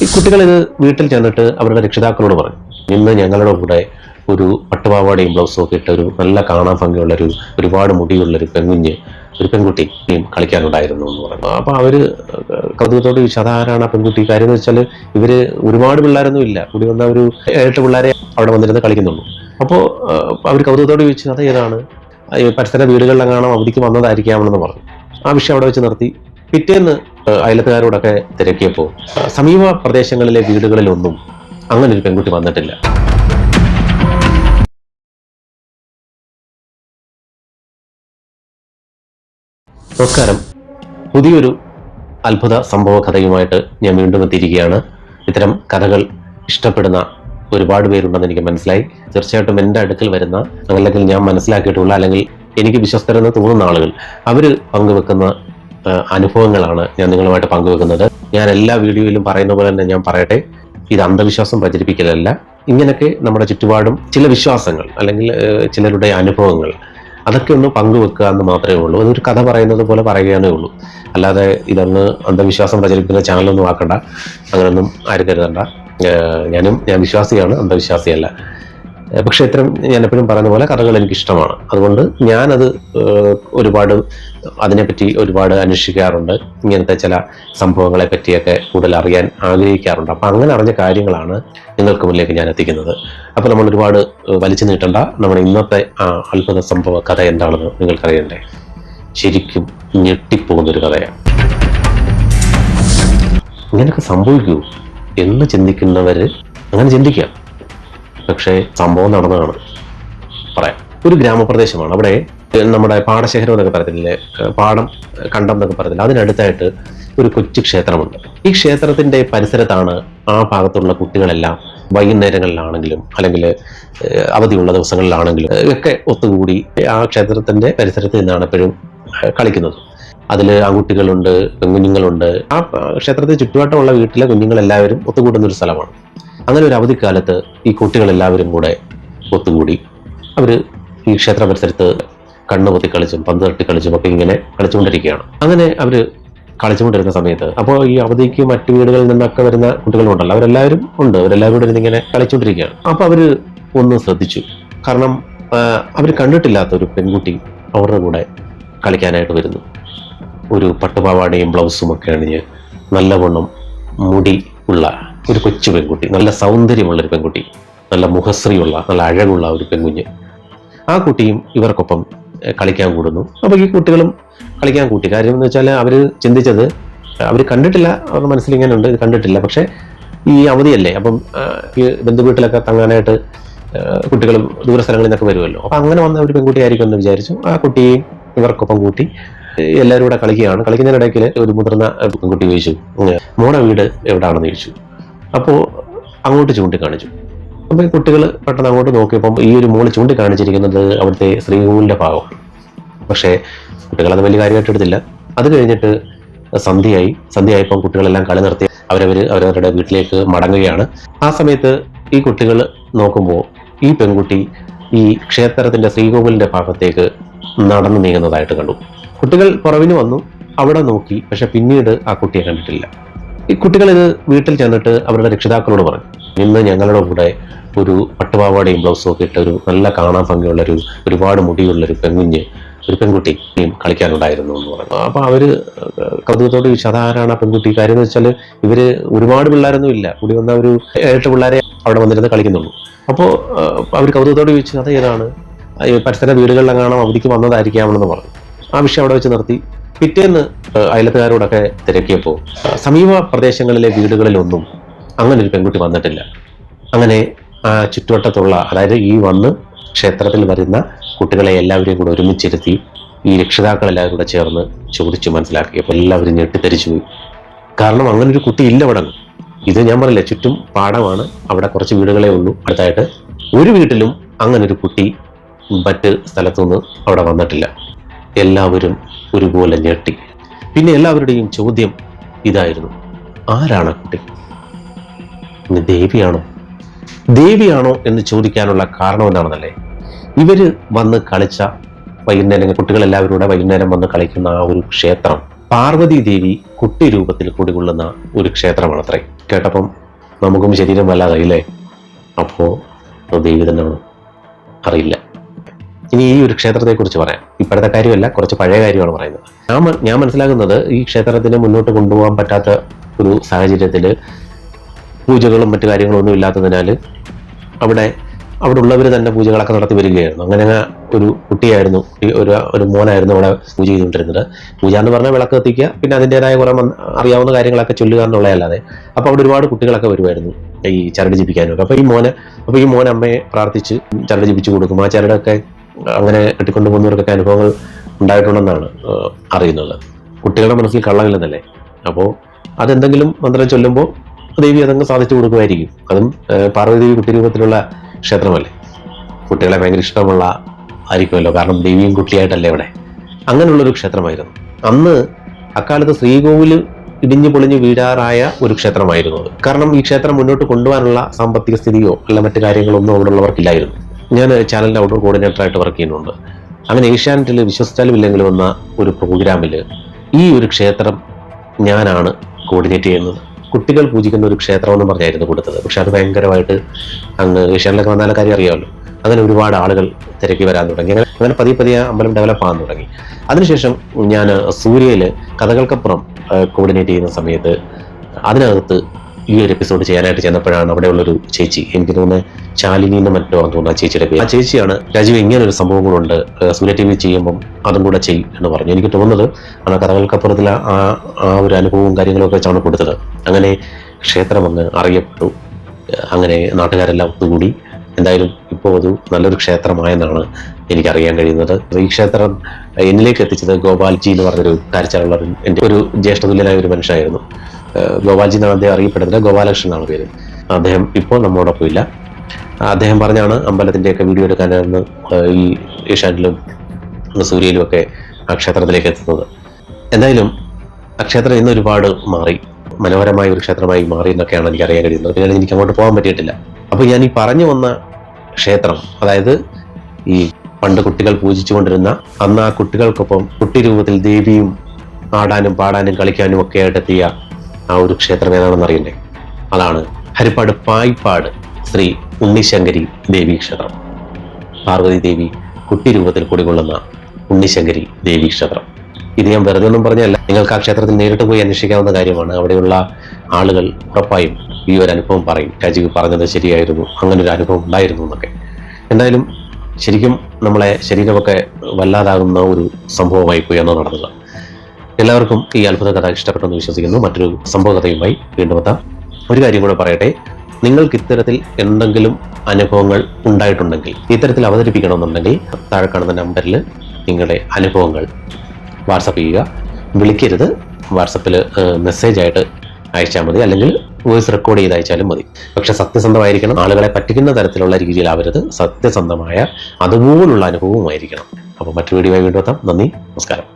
ഈ കുട്ടികൾ ഇത് വീട്ടിൽ ചെന്നിട്ട് അവരുടെ രക്ഷിതാക്കളോട് പറഞ്ഞു, ഇന്ന് ഞങ്ങളുടെ കൂടെ ഒരു പട്ടുപാവാടയും ബ്ലൗസും ഒക്കെ ഇട്ട ഒരു നല്ല കാണാൻ ഭംഗിയുള്ളൊരു ഒരുപാട് മുടിയുള്ളൊരു ഒരു പെൺകുട്ടി കളിക്കാനുണ്ടായിരുന്നു എന്ന് പറഞ്ഞു. അപ്പൊ അവര് കൗതുകത്തോട് ചോദിച്ചു, അതാരാണ് ആ പെൺകുട്ടി? കാര്യം എന്ന് വെച്ചാൽ ഇവര് ഒരുപാട് പിള്ളേരൊന്നും ഇല്ല, കൂടി വന്ന ഒരു 7 പിള്ളേരെ അവിടെ വന്നിരുന്ന് കളിക്കുന്നുള്ളൂ. അപ്പോൾ അവർ കൗതുകത്തോട് ചോദിച്ചു, അത് ഏതാണ്? പരിസര വീടുകളിലെങ്ങാണോ അവധിക്ക് വന്നതായിരിക്കാമെന്ന് പറഞ്ഞു. ആ വിഷയം അവിടെ വെച്ച് നിർത്തി. പിറ്റേന്ന് അയലത്തുകാരോടൊക്കെ തിരക്കിയപ്പോൾ സമീപ പ്രദേശങ്ങളിലെ വീടുകളിലൊന്നും അങ്ങനെ ഒരു പെൺകുട്ടി വന്നിട്ടില്ല. നമസ്കാരം. പുതിയൊരു അത്ഭുത സംഭവ കഥയുമായിട്ട് ഞാൻ വീണ്ടും എത്തിയിരിക്കുകയാണ്. ഇത്തരം കഥകൾ ഇഷ്ടപ്പെടുന്ന ഒരുപാട് പേരുണ്ടെന്ന് എനിക്ക് മനസ്സിലായി. തീർച്ചയായിട്ടും എൻ്റെ അടുക്കൽ വരുന്ന, അല്ലെങ്കിൽ ഞാൻ മനസ്സിലാക്കിയിട്ടുള്ള, അല്ലെങ്കിൽ എനിക്ക് വിശ്വസ്തരെന്ന് തോന്നുന്ന ആളുകൾ അവർ പങ്കുവെക്കുന്ന അനുഭവങ്ങളാണ് ഞാൻ നിങ്ങളുമായിട്ട് പങ്കുവെക്കുന്നത്. ഞാൻ എല്ലാ വീഡിയോയിലും പറയുന്ന പോലെ തന്നെ ഞാൻ പറയട്ടെ, ഇത് അന്ധവിശ്വാസം പ്രചരിപ്പിക്കലല്ല. ഇങ്ങനെയൊക്കെ നമ്മുടെ ചുറ്റുപാടും ചില വിശ്വാസങ്ങൾ അല്ലെങ്കിൽ ചിലരുടെ അനുഭവങ്ങൾ അതൊക്കെ ഒന്ന് പങ്കുവെക്കുക എന്ന് മാത്രമേ ഉള്ളൂ. അതൊരു കഥ പറയുന്നത് പോലെ പറയുകയാണേ ഉള്ളൂ. അല്ലാതെ ഇതൊന്ന് അന്ധവിശ്വാസം പ്രചരിപ്പിക്കുന്ന ചാനലൊന്നും ആക്കണ്ട, അങ്ങനെയൊന്നും ആരും കരുതണ്ട. ഞാൻ വിശ്വാസിയാണ്, അന്ധവിശ്വാസിയല്ല. പക്ഷെ ഇത്തരം ഞാൻ എപ്പോഴും പറയുന്ന പോലെ കഥകൾ എനിക്കിഷ്ടമാണ്. അതുകൊണ്ട് ഞാനത് അതിനെപ്പറ്റി ഒരുപാട് അന്വേഷിക്കാറുണ്ട്. ഇങ്ങനത്തെ ചില സംഭവങ്ങളെ പറ്റിയൊക്കെ കൂടുതൽ അറിയാൻ ആഗ്രഹിക്കാറുണ്ട്. അപ്പം അങ്ങനെ അറിഞ്ഞ കാര്യങ്ങളാണ് നിങ്ങൾക്ക് മുന്നിലേക്ക് ഞാൻ എത്തിക്കുന്നത്. അപ്പോൾ നമ്മൾ ഒരുപാട് വലിച്ചു നീട്ടണ്ട. നമ്മുടെ ഇന്നത്തെ അത്ഭുത സംഭവ കഥ എന്താണെന്ന് നിങ്ങൾക്കറിയണ്ടേ? ശരിക്കും ഞെട്ടിപ്പോകുന്നൊരു കഥയാണ്. ഇങ്ങനെയൊക്കെ സംഭവിക്കൂ എന്ന് ചിന്തിക്കുന്നവർ അങ്ങനെ ചിന്തിക്കാം. പക്ഷേ സംഭവം നടന്നതാണ്. പറയാം. ഒരു ഗ്രാമപ്രദേശമാണ്. അവിടെ നമ്മുടെ പാടശേഖരം എന്നൊക്കെ പറയത്തില്ലേ, പാടം കണ്ടം എന്നൊക്കെ പറയത്തില്ല, അതിനടുത്തായിട്ട് ഒരു കൊച്ചു ക്ഷേത്രമുണ്ട്. ഈ ക്ഷേത്രത്തിന്റെ പരിസരത്താണ് ആ ഭാഗത്തുള്ള കുട്ടികളെല്ലാം വൈകുന്നേരങ്ങളിലാണെങ്കിലും അല്ലെങ്കിൽ അവധിയുള്ള ദിവസങ്ങളിലാണെങ്കിലും ഒക്കെ ഒത്തുകൂടി ആ ക്ഷേത്രത്തിന്റെ പരിസരത്ത് നിന്നാണ് എപ്പോഴും കളിക്കുന്നത്. അതിൽ ആൺകുട്ടികളുണ്ട്, പെൺകുഞ്ഞുങ്ങളുണ്ട്. ആ ക്ഷേത്രത്തിന് ചുറ്റുവട്ടമുള്ള വീട്ടിലെ കുഞ്ഞുങ്ങളെല്ലാവരും ഒത്തുകൂടുന്ന ഒരു സ്ഥലമാണ്. അങ്ങനെ ഒരു അവധിക്കാലത്ത് ഈ കുട്ടികളെല്ലാവരും കൂടെ ഒത്തുകൂടി അവർ ഈ ക്ഷേത്ര പരിസരത്ത് കണ്ണുപൊത്തി കളിച്ചും പന്ത് തട്ടി കളിച്ചും ഒക്കെ ഇങ്ങനെ കളിച്ചുകൊണ്ടിരിക്കുകയാണ്. അങ്ങനെ അവർ കളിച്ചുകൊണ്ടിരുന്ന സമയത്ത് അപ്പോൾ ഈ അവധിക്ക് മറ്റു വീടുകളിൽ നിന്നൊക്കെ വരുന്ന കുട്ടികളുണ്ടല്ലോ, അവരെല്ലാവരും കൂടെ ഇരുന്നിങ്ങനെ കളിച്ചുകൊണ്ടിരിക്കുകയാണ്. അപ്പോൾ അവർ ഒന്ന് ശ്രദ്ധിച്ചു. കാരണം അവർ കണ്ടിട്ടില്ലാത്ത ഒരു പെൺകുട്ടി അവരുടെ കൂടെ കളിക്കാനായിട്ട് വരുന്നു. ഒരു പട്ടുപാവാടയും ബ്ലൗസും ഒക്കെ അണിഞ്ഞ് നല്ലവണ്ണം മുടി ഉള്ള ഒരു കൊച്ചു പെൺകുട്ടി, നല്ല സൗന്ദര്യമുള്ളൊരു പെൺകുട്ടി, നല്ല മുഖശ്രീയുള്ള, നല്ല അഴകുള്ള ഒരു പെൺകുഞ്ഞ്. ആ കുട്ടിയും ഇവർക്കൊപ്പം കളിക്കാൻ കൂടുന്നു. അപ്പോൾ ഈ കുട്ടികളും കളിക്കാൻ കൂട്ടി. കാര്യം എന്ന് വെച്ചാൽ അവർ ചിന്തിച്ചത്, അവർ കണ്ടിട്ടില്ല, അവരുടെ മനസ്സിൽ ഇങ്ങനെ ഉണ്ട്, ഇത് കണ്ടിട്ടില്ല. പക്ഷെ ഈ അവധിയല്ലേ, അപ്പം ഈ ബന്ധുവീട്ടിലൊക്കെ തങ്ങാനായിട്ട് കുട്ടികളും ദൂരസ്ഥലങ്ങളിൽ നിന്നൊക്കെ വരുമല്ലോ. അപ്പം അങ്ങനെ വന്ന ഒരു പെൺകുട്ടി ആയിരിക്കും എന്ന് വിചാരിച്ചു. ആ കുട്ടിയെയും ഇവർക്കൊപ്പം കൂട്ടി എല്ലാവരും കൂടെ കളിക്കുകയാണ്. കളിക്കുന്നതിനിടയ്ക്ക് ഒരു മുതിർന്ന പെൺകുട്ടി ചോദിച്ചു, മോടെ വീട് എവിടെയാണെന്ന് ചോദിച്ചു. അപ്പോൾ അങ്ങോട്ട് ചൂണ്ടിക്കാണിച്ചു. അപ്പോൾ ഈ കുട്ടികൾ പെട്ടെന്ന് അങ്ങോട്ട് നോക്കിയപ്പം ഈ ഒരു മോള് ചൂണ്ടിക്കാണിച്ചിരിക്കുന്നത് അവിടുത്തെ ശ്രീകോവിലിൻ്റെ ഭാഗമാണ്. പക്ഷേ കുട്ടികളത് വലിയ കാര്യമായിട്ട് എടുത്തില്ല. അത് കഴിഞ്ഞിട്ട് സന്ധ്യയായപ്പം കുട്ടികളെല്ലാം കളി നിർത്തി അവരവരുടെ വീട്ടിലേക്ക് മടങ്ങുകയാണ്. ആ സമയത്ത് ഈ കുട്ടികൾ നോക്കുമ്പോൾ ഈ പെൺകുട്ടി ഈ ക്ഷേത്രത്തിന്റെ ശ്രീകോവിലിന്റെ ഭാഗത്തേക്ക് നടന്നു നീങ്ങുന്നതായിട്ട് കണ്ടു. കുട്ടികൾ പുറവിന് വന്നു, അവിടെ നോക്കി. പക്ഷെ പിന്നീട് ആ കുട്ടിയെ കണ്ടിട്ടില്ല. ഈ കുട്ടികൾ ഇത് വീട്ടിൽ ചെന്നിട്ട് അവരുടെ രക്ഷിതാക്കളോട് പറഞ്ഞു, ഇന്ന് ഞങ്ങളുടെ കൂടെ ഒരു പട്ടുപാവാടയും ബ്ലൗസും ഒക്കെ ഇട്ട ഒരു നല്ല കാണാൻ ഭംഗിയുള്ളൊരു ഒരുപാട് മുടിയുള്ളൊരു ഒരു പെൺകുട്ടി കളിക്കാനുണ്ടായിരുന്നു എന്ന് പറഞ്ഞു. അപ്പോൾ അവര് കൗതുകത്തോട് ചോദിച്ചു, അതാരാണ് ആ പെൺകുട്ടി? കാര്യം എന്ന് വെച്ചാൽ ഇവര് ഒരുപാട് പിള്ളേരൊന്നും ഇല്ല, കൂടി വന്ന ഒരു 7 പിള്ളേരെ അവിടെ വന്നിരുന്ന് കളിക്കുന്നുള്ളൂ. അപ്പോൾ അവർ കൗതുകത്തോട് ചോദിച്ചു, അത് ഏതാണ്? പരിസര വീടുകളിലെങ്ങാണോ അവധിക്ക് വന്നതായിരിക്കാമെന്ന് പറഞ്ഞു. ആ വിഷയം അവിടെ വെച്ച് നിർത്തി. പിറ്റേന്ന് അയലത്തുകാരോടൊക്കെ തിരക്കിയപ്പോൾ സമീപ പ്രദേശങ്ങളിലെ വീടുകളിലൊന്നും അങ്ങനെ ഒരു പെൺകുട്ടി വന്നിട്ടില്ല. അങ്ങനെ ആ ചുറ്റുവട്ടത്തുള്ള, അതായത് ഈ വന്ന് ക്ഷേത്രത്തിൽ വരുന്ന കുട്ടികളെ എല്ലാവരെയും കൂടെ ഒരുമിച്ചിരുത്തി ഈ രക്ഷിതാക്കളെല്ലാവരും കൂടെ ചേർന്ന് ചോദിച്ചു മനസ്സിലാക്കിയപ്പോൾ എല്ലാവരും ഞെട്ടിത്തെരിച്ചു പോയി. കാരണം അങ്ങനെ ഒരു കുട്ടി ഇല്ല അവിടെ. ഇത് ഞാൻ പറഞ്ഞില്ല, ചുറ്റും പാടമാണ്, അവിടെ കുറച്ച് വീടുകളേ ഉള്ളൂ. അടുത്തായിട്ട് ഒരു വീട്ടിലും അങ്ങനെ ഒരു കുട്ടി മറ്റ് സ്ഥലത്തുനിന്ന് അവിടെ വന്നിട്ടില്ല. എല്ലാവരും ഒരുപോലെ ഞെട്ടി. പിന്നെ എല്ലാവരുടെയും ചോദ്യം ഇതായിരുന്നു, ആരാണ് കുട്ടി? ദേവിയാണോ എന്ന് ചോദിക്കാനുള്ള കാരണം എന്താണെന്നല്ലേ, ഇവര് വന്ന് കളിച്ച വൈകുന്നേരം, കുട്ടികളെല്ലാവരും കൂടെ വൈകുന്നേരം വന്ന് കളിക്കുന്ന ആ ഒരു ക്ഷേത്രം പാർവതി ദേവി കുട്ടി രൂപത്തിൽ കുടികൊള്ളുന്ന ഒരു ക്ഷേത്രമാണത്രേ. കേട്ടപ്പം നമുക്കും ശരീരം വല്ലാതായില്ലേ? അപ്പോൾ ദേവി തന്നെയാണ്, അറിയില്ല. ഇനി ഈ ഒരു ക്ഷേത്രത്തെക്കുറിച്ച് പറയാം. ഇപ്പോഴത്തെ കാര്യമല്ല, കുറച്ച് പഴയ കാര്യമാണ് പറയുന്നത്. ഞാൻ മനസ്സിലാക്കുന്നത് ഈ ക്ഷേത്രത്തിന് മുന്നോട്ട് കൊണ്ടുപോകാൻ പറ്റാത്ത ഒരു സാഹചര്യത്തിൽ പൂജകളും മറ്റു കാര്യങ്ങളൊന്നും ഇല്ലാത്തതിനാൽ അവിടെ ഉള്ളവർ തന്നെ പൂജകളൊക്കെ നടത്തി വരികയായിരുന്നു. അങ്ങനെ ഒരു കുട്ടിയായിരുന്നു, ഒരു മോനായിരുന്നു അവിടെ പൂജ ചെയ്തുകൊണ്ടിരുന്നത്. പൂജ എന്ന് പറഞ്ഞാൽ വിളക്ക് കത്തിക്കുക, പിന്നെ അതിൻ്റെതായ കുറെ അറിയാവുന്ന കാര്യങ്ങളൊക്കെ ചൊല്ലുക എന്നുള്ളതല്ലാതെ. അപ്പോൾ അവിടെ ഒരുപാട് കുട്ടികളൊക്കെ വരുമായിരുന്നു ഈ ചരട് ജപിക്കാനൊക്കെ. അപ്പോൾ ഈ മോൻ അമ്മയെ പ്രാർത്ഥിച്ച് ചരട് ജപിച്ചു കൊടുക്കും. ആ ചരടൊക്കെ അങ്ങനെ കെട്ടിക്കൊണ്ടു പോകുന്നവർക്കൊക്കെ അനുഭവങ്ങൾ ഉണ്ടായിട്ടുണ്ടെന്നാണ് അറിയുന്നത്. കുട്ടികളുടെ മനസ്സിൽ കള്ളമില്ലെന്നല്ലേ. അപ്പോൾ അതെന്തെങ്കിലും മന്ത്രം ചൊല്ലുമ്പോൾ ദേവി അതങ്ങ് സാധിച്ചു കൊടുക്കുമായിരിക്കും. അതും പാർവതി കുട്ടി രൂപത്തിലുള്ള ക്ഷേത്രമല്ലേ, കുട്ടികളെ ഭയങ്കര ഇഷ്ടമുള്ള ആയിരിക്കുമല്ലോ, കാരണം ദേവിയും കുട്ടിയായിട്ടല്ലേ അവിടെ. അങ്ങനെയുള്ളൊരു ക്ഷേത്രമായിരുന്നു അന്ന്. അക്കാലത്ത് ശ്രീകോവിൽ ഇടിഞ്ഞു പൊളിഞ്ഞു വീഴാറായ ഒരു ക്ഷേത്രമായിരുന്നു അത്. കാരണം ഈ ക്ഷേത്രം മുന്നോട്ട് കൊണ്ടുപോകാനുള്ള സാമ്പത്തിക സ്ഥിതിയോ അല്ല മറ്റു കാര്യങ്ങളൊന്നും അവിടെ ഉള്ളവർക്കില്ലായിരുന്നു. ഞാൻ ചാനലിൻ്റെ ഔട്ട്ഡോർ കോർഡിനേറ്ററായിട്ട് വർക്ക് ചെയ്യുന്നുണ്ട്. അങ്ങനെ ഏഷ്യാനെറ്റിൽ വിശ്വസിച്ചാലും ഇല്ലെങ്കിലും വന്ന ഒരു പ്രോഗ്രാമിൽ ഈ ഒരു ക്ഷേത്രം ഞാനാണ് കോർഡിനേറ്റ് ചെയ്യുന്നത്. കുട്ടികൾ പൂജിക്കുന്ന ഒരു ക്ഷേത്രം എന്ന് പറഞ്ഞായിരുന്നു കൊടുത്തത്. പക്ഷെ അത് ഭയങ്കരമായിട്ട് അങ്ങ് ഏഷ്യാനിലൊക്കെ വന്നാലും കാര്യം അറിയാമല്ലോ. അങ്ങനെ ഒരുപാട് ആളുകൾ തിരക്കി വരാൻ തുടങ്ങി. അങ്ങനെ പതിയെ അമ്പലം ഡെവലപ്പ് ആകാൻ തുടങ്ങി. അതിനുശേഷം ഞാൻ സൂര്യയിൽ കഥകൾക്കപ്പുറം കോർഡിനേറ്റ് ചെയ്യുന്ന സമയത്ത് അതിനകത്ത് ഈ ഒരു എപ്പിസോഡ് ചെയ്യാനായിട്ട് ചെന്നപ്പോഴാണ് അവിടെയുള്ളൊരു ചേച്ചി, എനിക്ക് തോന്നുന്നത് ശാലിനിന്ന് മറ്റോ തോന്നുന്നു ആ ചേച്ചിയുടെ പേര്. ആ ചേച്ചിയാണ് രാജീവ് ഇങ്ങനെ ഒരു സംഭവം കൂടെ ഉണ്ട്, സൂര്യ TV ചെയ്യുമ്പം അതും കൂടെ ചെയ്യും എന്ന് പറഞ്ഞു. എനിക്ക് തോന്നുന്നത് കഥകൾക്കപ്പുറത്തിൽ ആ ഒരു അനുഭവവും കാര്യങ്ങളൊക്കെ വെച്ചാണ് കൊടുത്തത്. അങ്ങനെ ക്ഷേത്രം അങ്ങ് അറിയപ്പെട്ടു. അങ്ങനെ നാട്ടുകാരെല്ലാം ഒത്തുകൂടി. എന്തായാലും ഇപ്പോൾ അത് നല്ലൊരു ക്ഷേത്രമായെന്നാണ് എനിക്കറിയാൻ കഴിയുന്നത്. ഈ ക്ഷേത്രം എന്നിലേക്ക് എത്തിച്ചത് ഗോപാൽജി എന്ന് പറഞ്ഞൊരു കാര്യച്ചാലുള്ള എൻ്റെ ഒരു ജ്യേഷ്ഠതുല്യനായ ഒരു മനുഷ്യനായിരുന്നു. ഗോപാൽജി എന്നാണ് അദ്ദേഹം അറിയപ്പെടുന്നത്. ഗോപാലകൃഷ്ണൻ എന്നാണ് പേര്. അദ്ദേഹം ഇപ്പോൾ നമ്മോടൊപ്പം ഇല്ല. അദ്ദേഹം പറഞ്ഞാണ് അമ്പലത്തിൻ്റെയൊക്കെ വീഡിയോ എടുക്കാനാണ് ഈ ഏഷ്യാനിലും സൂര്യയിലും ഒക്കെ ആ ക്ഷേത്രത്തിലേക്ക് എത്തുന്നത്. എന്തായാലും ആ ക്ഷേത്രം ഇന്ന് ഒരുപാട് മാറി, മനോഹരമായ ഒരു ക്ഷേത്രമായി മാറി എന്നൊക്കെയാണ് എനിക്ക് അറിയാൻ കഴിയുന്നത്. പിന്നെ എനിക്ക് അങ്ങോട്ട് പോകാൻ പറ്റിയിട്ടില്ല. അപ്പോൾ ഞാൻ ഈ പറഞ്ഞു വന്ന ക്ഷേത്രം, അതായത് ഈ പണ്ട് കുട്ടികൾ പൂജിച്ചുകൊണ്ടിരുന്ന, അന്ന് ആ കുട്ടികൾക്കൊപ്പം കുട്ടി രൂപത്തിൽ ദേവിയും ആടാനും പാടാനും കളിക്കാനും ഒക്കെ ആയിട്ടെത്തിയ ആ ഒരു ക്ഷേത്രം ഏതാണെന്ന് അറിയണ്ടേ? അതാണ് ഹരിപ്പാട് പായിപ്പാട് ശ്രീ ഉണ്ണിശങ്കരി ദേവി ക്ഷേത്രം. പാർവതി ദേവി കുട്ടി രൂപത്തിൽ കുടികൊള്ളുന്ന ഉണ്ണിശങ്കരി ദേവി ക്ഷേത്രം. ഇത് ഞാൻ വെറുതെ ഒന്നും പറഞ്ഞല്ല, നിങ്ങൾക്ക് ആ ക്ഷേത്രത്തിൽ നേരിട്ട് പോയി അന്വേഷിക്കാവുന്ന കാര്യമാണ്. അവിടെയുള്ള ആളുകൾ ഉറപ്പായും ഈ ഒരു അനുഭവം പറയും, രാജീവ് പറഞ്ഞത് ശരിയായിരുന്നു, അങ്ങനെ ഒരു അനുഭവം ഉണ്ടായിരുന്നു എന്നൊക്കെ. എന്തായാലും ശരിക്കും നമ്മളെ ശരീരമൊക്കെ വല്ലാതാകുന്ന ഒരു സംഭവമായി പോയി എന്നോ നടന്നത്. എല്ലാവർക്കും ഈ അത്ഭുത കഥ ഇഷ്ടപ്പെട്ടെന്ന് വിശ്വസിക്കുന്നു. മറ്റൊരു സംഭവ കഥയുമായി വീണ്ടും എത്താം. ഒരു കാര്യം കൂടെ പറയട്ടെ, നിങ്ങൾക്ക് ഇത്തരത്തിൽ എന്തെങ്കിലും അനുഭവങ്ങൾ ഉണ്ടായിട്ടുണ്ടെങ്കിൽ, ഇത്തരത്തിൽ അവതരിപ്പിക്കണമെന്നുണ്ടെങ്കിൽ താഴെ കാണുന്ന നമ്പറിൽ നിങ്ങളുടെ അനുഭവങ്ങൾ വാട്സപ്പ് ചെയ്യുക. വിളിക്കരുത്, വാട്സപ്പിൽ മെസ്സേജായിട്ട് അയച്ചാൽ മതി, അല്ലെങ്കിൽ വോയിസ് റെക്കോർഡ് ചെയ്ത് അയച്ചാലും മതി. പക്ഷെ സത്യസന്ധമായിരിക്കണം, ആളുകളെ പറ്റിക്കുന്ന തരത്തിലുള്ള രീതിയിലാവരുത്. സത്യസന്ധമായ അതുപോലുള്ള അനുഭവമായിരിക്കണം. അപ്പോൾ മറ്റൊരു വീഡിയോ വീണ്ടും എത്താം. നന്ദി, നമസ്കാരം.